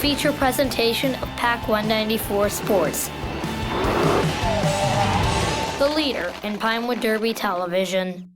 feature presentation of PAC 194 Sports, the leader in Pinewood Derby television.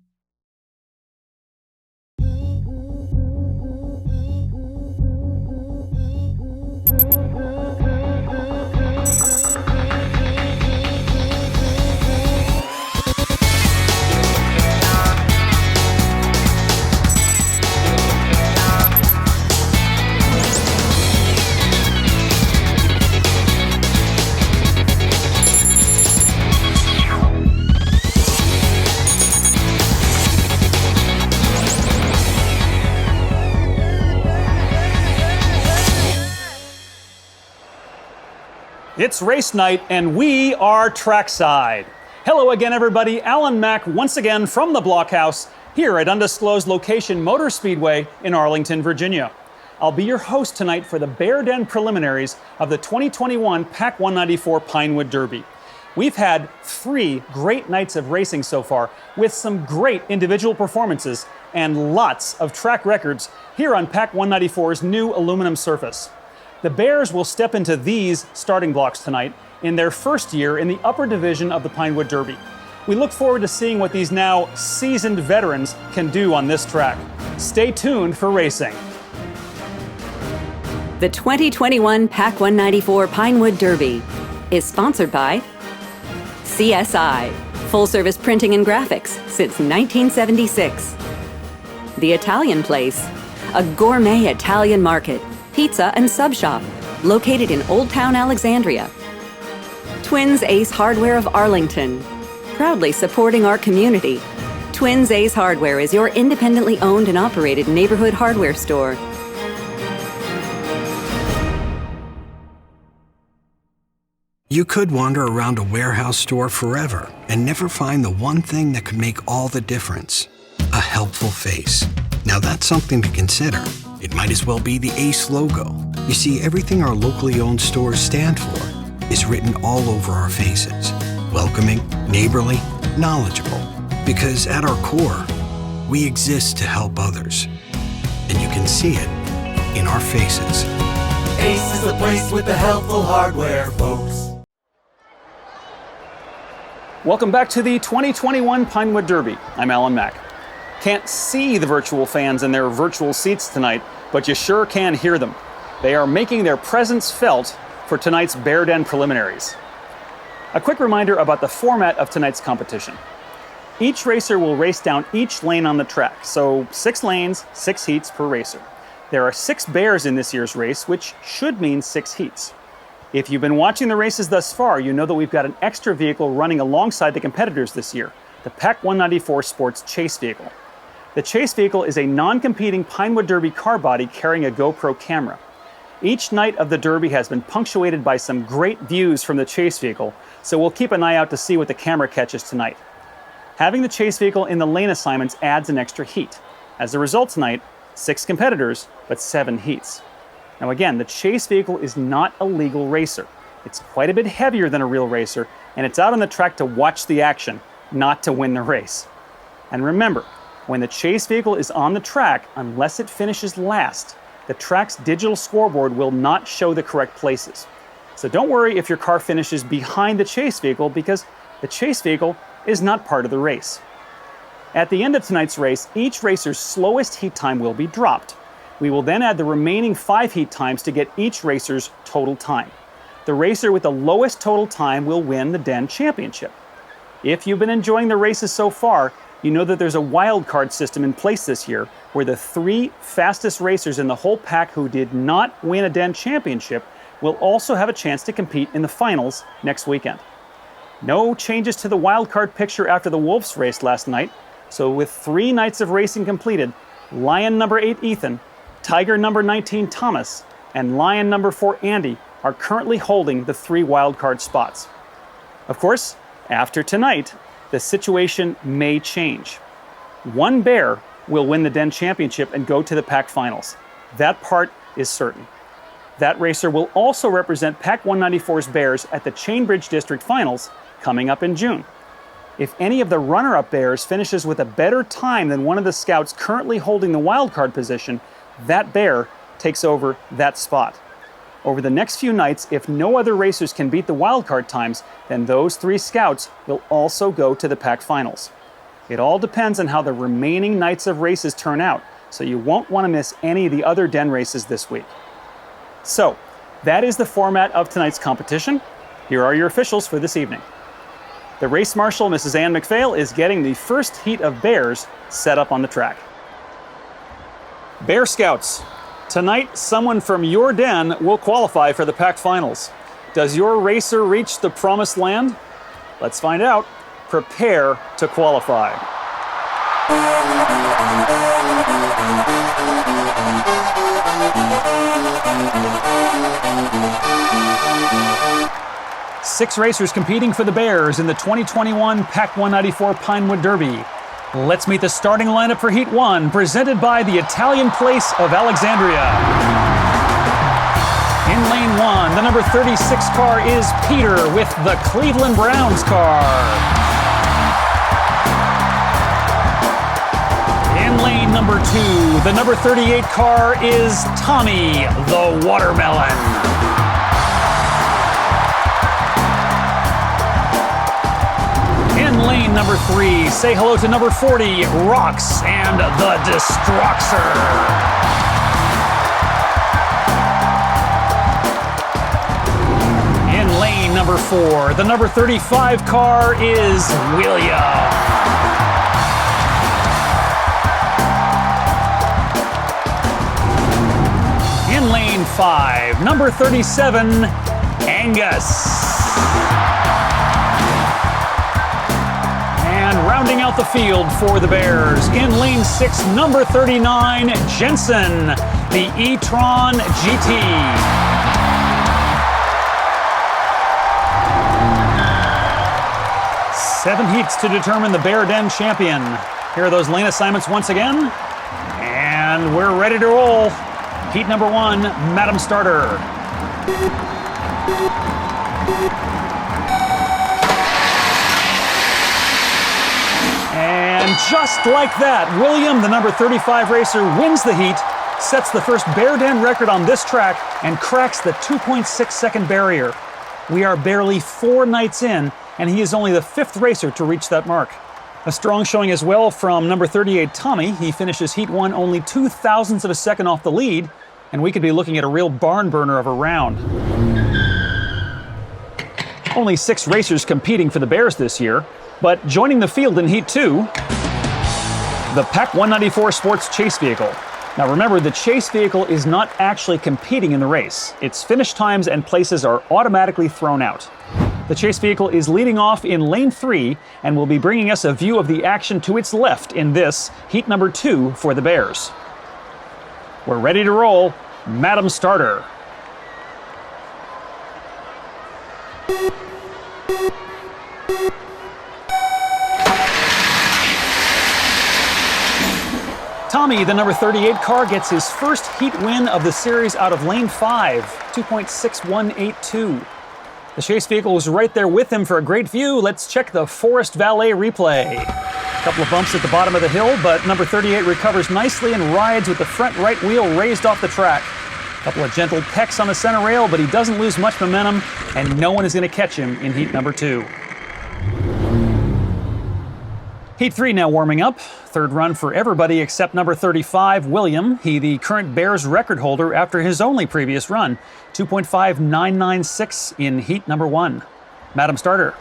It's race night and we are trackside. Hello again everybody, Alan Mack once again from the Blockhouse here at Undisclosed Location Motor Speedway in Arlington, Virginia. I'll be your host tonight for the Bear Den Preliminaries of the 2021 PAC 194 Pinewood Derby. We've had 3 great nights of racing so far with some great individual performances and lots of track records here on PAC 194's new aluminum surface. The Bears will step into these starting blocks tonight in their first year in the upper division of the Pinewood Derby. We look forward to seeing what these now seasoned veterans can do on this track. Stay tuned for racing. The 2021 PAC 194 Pinewood Derby is sponsored by CSI, full-service printing and graphics since 1976. The Italian Place, a gourmet Italian market, pizza and sub shop located in Old Town Alexandria. Twins Ace Hardware of Arlington, proudly supporting our community. Twins Ace Hardware is your independently owned and operated neighborhood hardware store. You could wander around a warehouse store forever and never find the one thing that could make all the difference: a helpful face. Now that's something to consider. It might as well be the ACE logo. You see, everything our locally owned stores stand for is written all over our faces. Welcoming, neighborly, knowledgeable. Because at our core, we exist to help others. And you can see it in our faces. ACE is the place with the helpful hardware, folks. Welcome back to the 2021 Pinewood Derby. I'm Alan Mack. Can't see the virtual fans in their virtual seats tonight, but you sure can hear them. They are making their presence felt for tonight's Bear Den Preliminaries. A quick reminder about the format of tonight's competition. Each racer will race down each lane on the track, so 6 lanes, 6 heats per racer. There are 6 bears in this year's race, which should mean 6 heats. If you've been watching the races thus far, you know that we've got an extra vehicle running alongside the competitors this year, the PAC 194 Sports Chase Vehicle. The Chase Vehicle is a non-competing Pinewood Derby car body carrying a GoPro camera. Each night of the Derby has been punctuated by some great views from the Chase Vehicle, so we'll keep an eye out to see what the camera catches tonight. Having the Chase Vehicle in the lane assignments adds an extra heat. As a result tonight, 6 competitors, but 7 heats. Now again, the Chase Vehicle is not a legal racer. It's quite a bit heavier than a real racer, and it's out on the track to watch the action, not to win the race. And remember, when the Chase Vehicle is on the track, unless it finishes last, the track's digital scoreboard will not show the correct places. So don't worry if your car finishes behind the Chase Vehicle, because the Chase Vehicle is not part of the race. At the end of tonight's race, each racer's slowest heat time will be dropped. We will then add the remaining 5 heat times to get each racer's total time. The racer with the lowest total time will win the Den Championship. If you've been enjoying the races so far, you know that there's a wild card system in place this year where the 3 fastest racers in the whole pack who did not win a Den Championship will also have a chance to compete in the finals next weekend. No changes to the wild card picture after the Wolves race last night, so with 3 nights of racing completed, Lion number 8 Ethan, Tiger number 19 Thomas, and Lion number 4 Andy are currently holding the 3 wild card spots. Of course, after tonight, the situation may change. 1 bear will win the Den Championship and go to the PAC finals. That part is certain. That racer will also represent PAC 194's bears at the Chainbridge District Finals coming up in June. If any of the runner-up bears finishes with a better time than one of the scouts currently holding the wildcard position, that bear takes over that spot. Over the next few nights, if no other racers can beat the wildcard times, then those 3 scouts will also go to the pack finals. It all depends on how the remaining nights of races turn out, so you won't want to miss any of the other den races this week. So, that is the format of tonight's competition. Here are your officials for this evening. The race marshal, Mrs. Ann McPhail, is getting the first heat of bears set up on the track. Bear Scouts, tonight someone from your den will qualify for the pack finals. Does your racer reach the promised land? Let's find out. Prepare to qualify. Six racers competing for the Bears in the 2021 Pac 194 Pinewood Derby. Let's meet the starting lineup for Heat 1, presented by the Italian Place of Alexandria. In lane 1, the number 36 car is Peter with the Cleveland Browns car. In lane number 2, the number 38 car is Tommy, the Watermelon. In lane number 3, say hello to number 40, Rox and the Destroxer. In lane number 4, the number 35 car is William. In lane 5, number 37, Angus. And rounding out the field for the Bears, in lane 6, number 39, Jensen, the e-tron GT. Seven heats to determine the Bear Den champion. Here are those lane assignments once again. And we're ready to roll. Heat number 1, Madam Starter. And just like that, William, the number 35 racer, wins the heat, sets the first Bear Den record on this track, and cracks the 2.6 second barrier. We are barely 4 nights in, and he is only the 5th racer to reach that mark. A strong showing as well from number 38, Tommy. He finishes Heat 1 only 0.02 of a second off the lead, and we could be looking at a real barn burner of a round. Only 6 racers competing for the Bears this year, but joining the field in Heat 2, the Pac 194 Sports Chase Vehicle. Now remember, the chase vehicle is not actually competing in the race. Its finish times and places are automatically thrown out. The chase vehicle is leading off in lane 3 and will be bringing us a view of the action to its left in this Heat number 2 for the Bears. We're ready to roll. Madam Starter. Tommy, the number 38 car, gets his first heat win of the series out of lane 5, 2.6182. The chase vehicle was right there with him for a great view. Let's check the Forest Valet replay. A couple of bumps at the bottom of the hill, but number 38 recovers nicely and rides with the front right wheel raised off the track. A couple of gentle pecks on the center rail, but he doesn't lose much momentum, and no one is going to catch him in heat number 2. Heat 3 now warming up. Third run for everybody except number 35, William. He, the current Bears record holder after his only previous run, 2.5996 in heat number 1. Madam Starter.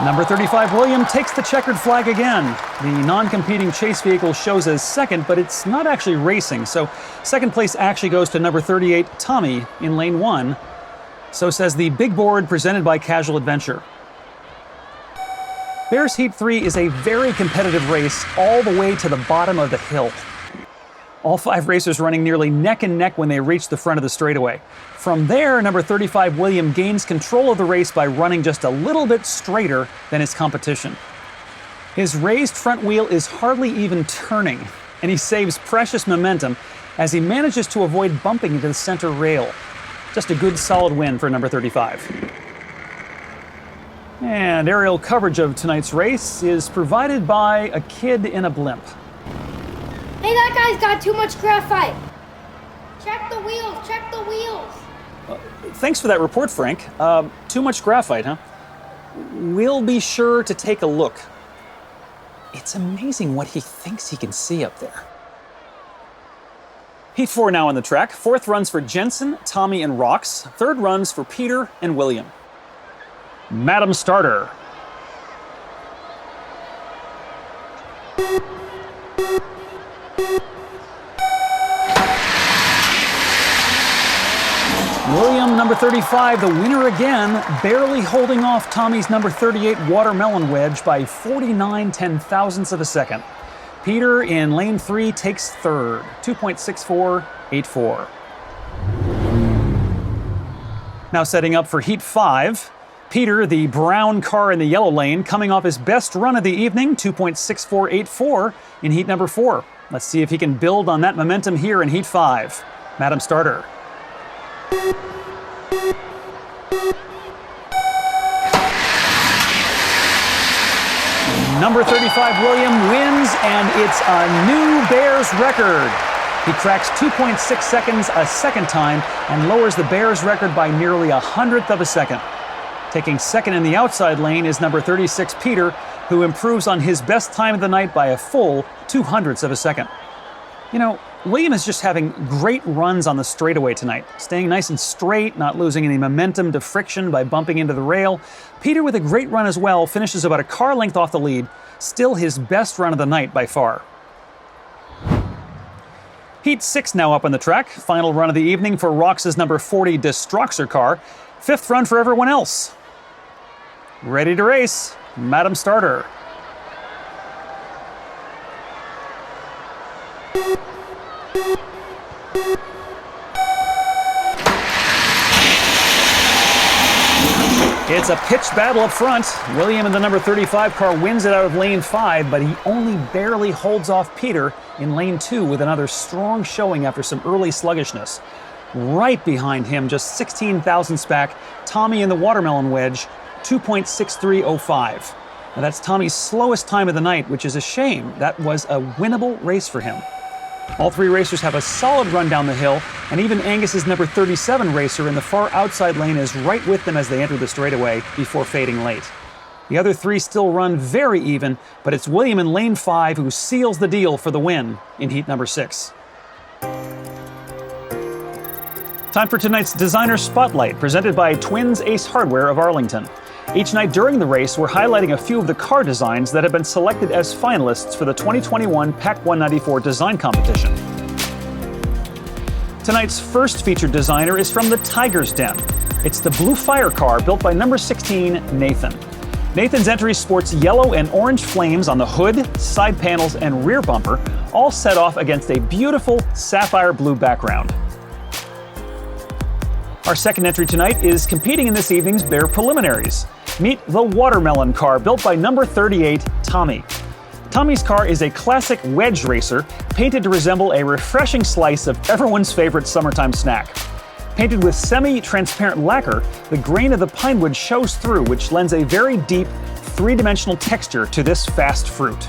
Number 35, William, takes the checkered flag again. The non-competing chase vehicle shows as second, but it's not actually racing, so second place actually goes to number 38, Tommy, in lane 1. So says the big board presented by Casual Adventure. Bears Heat 3 is a very competitive race all the way to the bottom of the hill. All 5 racers running nearly neck and neck when they reach the front of the straightaway. From there, number 35 William gains control of the race by running just a little bit straighter than his competition. His raised front wheel is hardly even turning, and he saves precious momentum as he manages to avoid bumping into the center rail. Just a good solid win for number 35. And aerial coverage of tonight's race is provided by a kid in a blimp. Hey, that guy's got too much graphite. Check the wheels, check the wheels. Thanks for that report, Frank. Too much graphite, huh? We'll be sure to take a look. It's amazing what he thinks he can see up there. Heat 4 now on the track. Fourth runs for Jensen, Tommy, and Rox. Third runs for Peter and William. Madam Starter. William, number 35, the winner again, barely holding off Tommy's number 38 watermelon wedge by 49 ten-thousandths of a second. Peter in lane 3 takes third, 2.6484. Now setting up for Heat 5. Peter, the brown car in the yellow lane, coming off his best run of the evening, 2.6484 in Heat number 4. Let's see if he can build on that momentum here in Heat 5. Madam Starter. Number 35, William, wins, and it's a new Bears record. He cracks 2.6 seconds a second time and lowers the Bears record by nearly 100th of a second. Taking second in the outside lane is number 36, Peter, who improves on his best time of the night by a full 200ths of a second. You know, William is just having great runs on the straightaway tonight, staying nice and straight, not losing any momentum to friction by bumping into the rail. Peter, with a great run as well, finishes about a car length off the lead, still his best run of the night by far. Heat 6 now up on the track. Final run of the evening for Rox's number 40 Destroxer car. Fifth run for everyone else. Ready to race, Madam Starter. It's a pitched battle up front. William in the number 35 car wins it out of lane 5, but he only barely holds off Peter in lane 2 with another strong showing after some early sluggishness. Right behind him, just 16 thousandths back, Tommy in the watermelon wedge, 2.6305. Now that's Tommy's slowest time of the night, which is a shame. That was a winnable race for him. All three racers have a solid run down the hill, and even Angus's number 37 racer in the far outside lane is right with them as they enter the straightaway before fading late. The other three still run very even, but it's William in lane 5 who seals the deal for the win in heat number 6. Time for tonight's Designer Spotlight, presented by Twins Ace Hardware of Arlington. Each night during the race, we're highlighting a few of the car designs that have been selected as finalists for the 2021 PAC 194 Design Competition. Tonight's first featured designer is from the Tiger's Den. It's the Blue Fire car built by number 16, Nathan. Nathan's entry sports yellow and orange flames on the hood, side panels, and rear bumper, all set off against a beautiful sapphire blue background. Our second entry tonight is competing in this evening's Bear Preliminaries. Meet the Watermelon car built by number 38, Tommy. Tommy's car is a classic wedge racer, painted to resemble a refreshing slice of everyone's favorite summertime snack. Painted with semi-transparent lacquer, the grain of the pine wood shows through, which lends a very deep, three-dimensional texture to this fast fruit.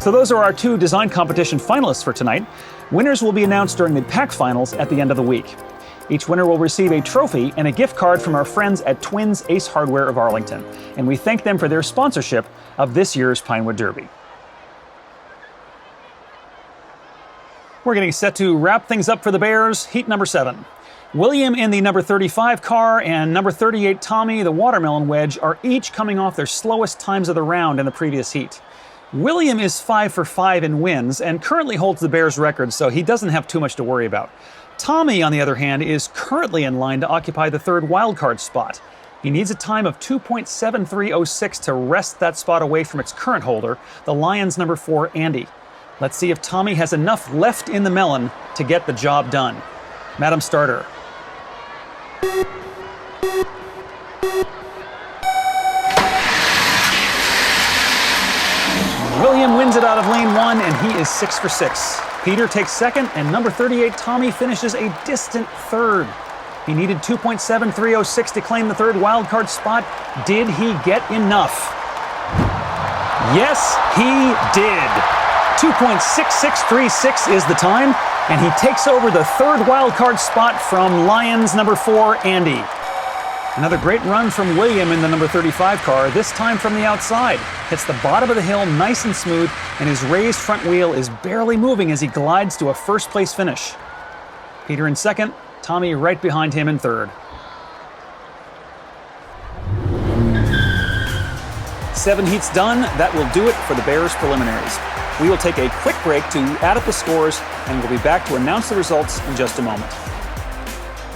So those are our two design competition finalists for tonight. Winners will be announced during the PAC finals at the end of the week. Each winner will receive a trophy and a gift card from our friends at Twins Ace Hardware of Arlington, and we thank them for their sponsorship of this year's Pinewood Derby. We're getting set to wrap things up for the Bears, heat number 7. William in the number 35 car and number 38 Tommy, the watermelon wedge, are each coming off their slowest times of the round in the previous heat. William is 5 for 5 in wins and currently holds the Bears record, so he doesn't have too much to worry about. Tommy, on the other hand, is currently in line to occupy the third wildcard spot. He needs a time of 2.7306 to wrest that spot away from its current holder, the Lions number 4, Andy. Let's see if Tommy has enough left in the melon to get the job done. Madam Starter. William wins it out of lane 1, and he is 6 for 6. Peter takes second, and number 38 Tommy finishes a distant third. He needed 2.7306 to claim the third wildcard spot. Did he get enough? Yes, he did. 2.6636 is the time, and he takes over the third wildcard spot from Lions number 4, Andy. Another great run from William in the number 35 car, this time from the outside. Hits the bottom of the hill nice and smooth, and his raised front wheel is barely moving as he glides to a first-place finish. Peter in second, Tommy right behind him in third. 7 heats done, that will do it for the Bears preliminaries. We will take a quick break to add up the scores, and we'll be back to announce the results in just a moment.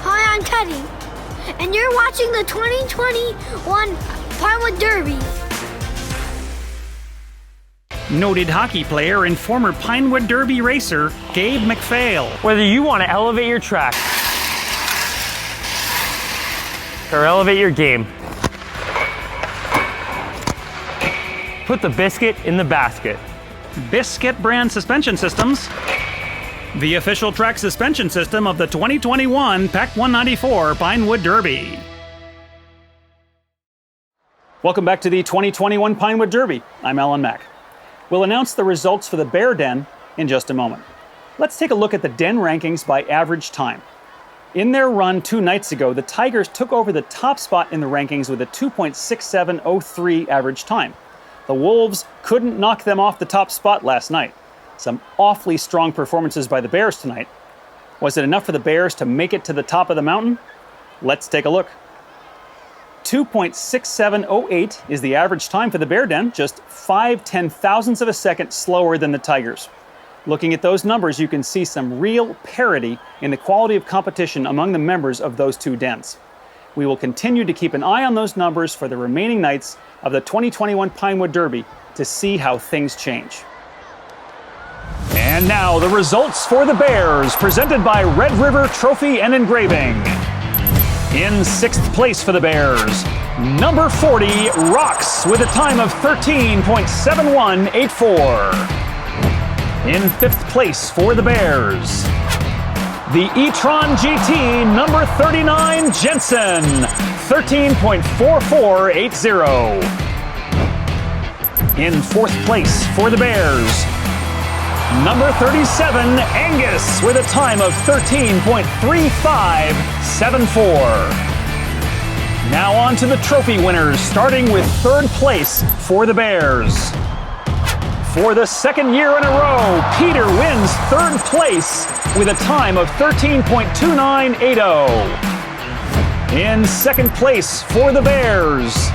Hi, I'm Teddy, and you're watching the 2021 Pinewood Derby. Noted hockey player and former Pinewood Derby racer, Gabe McPhail. Whether you want to elevate your track or elevate your game, put the biscuit in the basket. Biscuit brand suspension systems. The official track suspension system of the 2021 PAC 194 Pinewood Derby. Welcome back to the 2021 Pinewood Derby. I'm Alan Mack. We'll announce the results for the Bear Den in just a moment. Let's take a look at the Den rankings by average time. In their run 2 nights ago, the Tigers took over the top spot in the rankings with a 2.6703 average time. The Wolves couldn't knock them off the top spot last night. Some awfully strong performances by the Bears tonight. Was it enough for the Bears to make it to the top of the mountain? Let's take a look. 2.6708 is the average time for the Bear Den, just 5/10,000ths of a second slower than the Tigers. Looking at those numbers, you can see some real parity in the quality of competition among the members of those 2 dens. We will continue to keep an eye on those numbers for the remaining nights of the 2021 Pinewood Derby to see how things change. And now the results for the Bears, presented by Red River Trophy and Engraving. In 6th place for the Bears, number 40, Rocks, with a time of 13.7184. In 5th place for the Bears, the e-tron GT number 39, Jensen, 13.4480. In 4th place for the Bears, number 37, Angus, with a time of 13.3574. Now on to the trophy winners, starting with 3rd place for the Bears. For the 2nd year in a row, Peter wins 3rd place with a time of 13.2980. In 2nd place for the Bears,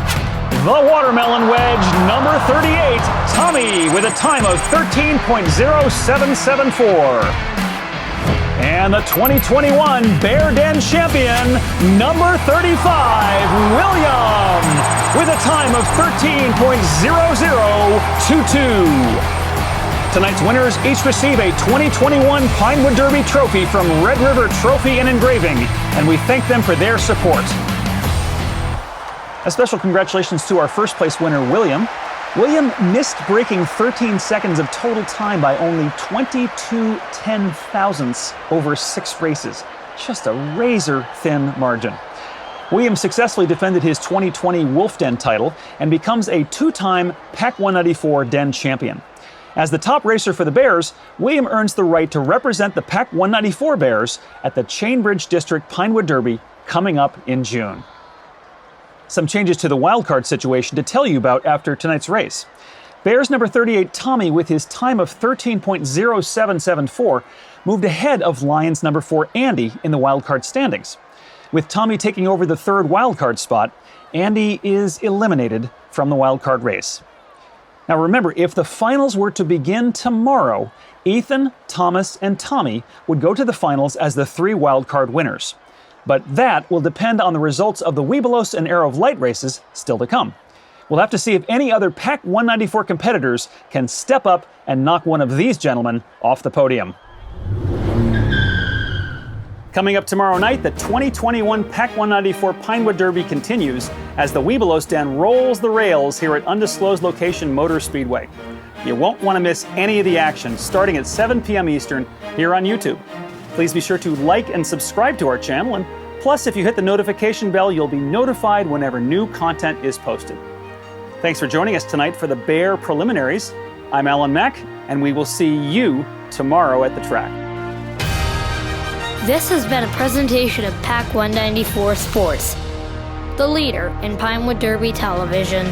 the Watermelon Wedge, number 38, Tommy, with a time of 13.0774. And the 2021 Bear Den champion, number 35, William, with a time of 13.0022. Tonight's winners each receive a 2021 Pinewood Derby trophy from Red River Trophy and Engraving, and we thank them for their support. A special congratulations to our 1st place winner, William. William missed breaking 13 seconds of total time by only 22/10,000ths over 6 races. Just a razor-thin margin. William successfully defended his 2020 Wolf Den title and becomes a 2-time PAC 194 Den champion. As the top racer for the Bears, William earns the right to represent the PAC 194 Bears at the Chainbridge District Pinewood Derby coming up in June. Some changes to the wildcard situation to tell you about after tonight's race. Bears number 38, Tommy, with his time of 13.0774, moved ahead of Lions number 4, Andy, in the wildcard standings. With Tommy taking over the 3rd wildcard spot, Andy is eliminated from the wildcard race. Now remember, if the finals were to begin tomorrow, Ethan, Thomas, and Tommy would go to the finals as the 3 wildcard winners. But that will depend on the results of the Webelos and Arrow of Light races still to come. We'll have to see if any other PAC 194 competitors can step up and knock one of these gentlemen off the podium. Coming up tomorrow night, the 2021 PAC 194 Pinewood Derby continues as the Webelos Den rolls the rails here at Undisclosed Location Motor Speedway. You won't want to miss any of the action starting at 7 p.m. Eastern here on YouTube. Please be sure to like and subscribe to our channel, and Plus, if you hit the notification bell, you'll be notified whenever new content is posted. Thanks for joining us tonight for the Bear Preliminaries. I'm Alan Mack, and we will see you tomorrow at the track. This has been a presentation of PAC 194 Sports, the leader in Pinewood Derby television.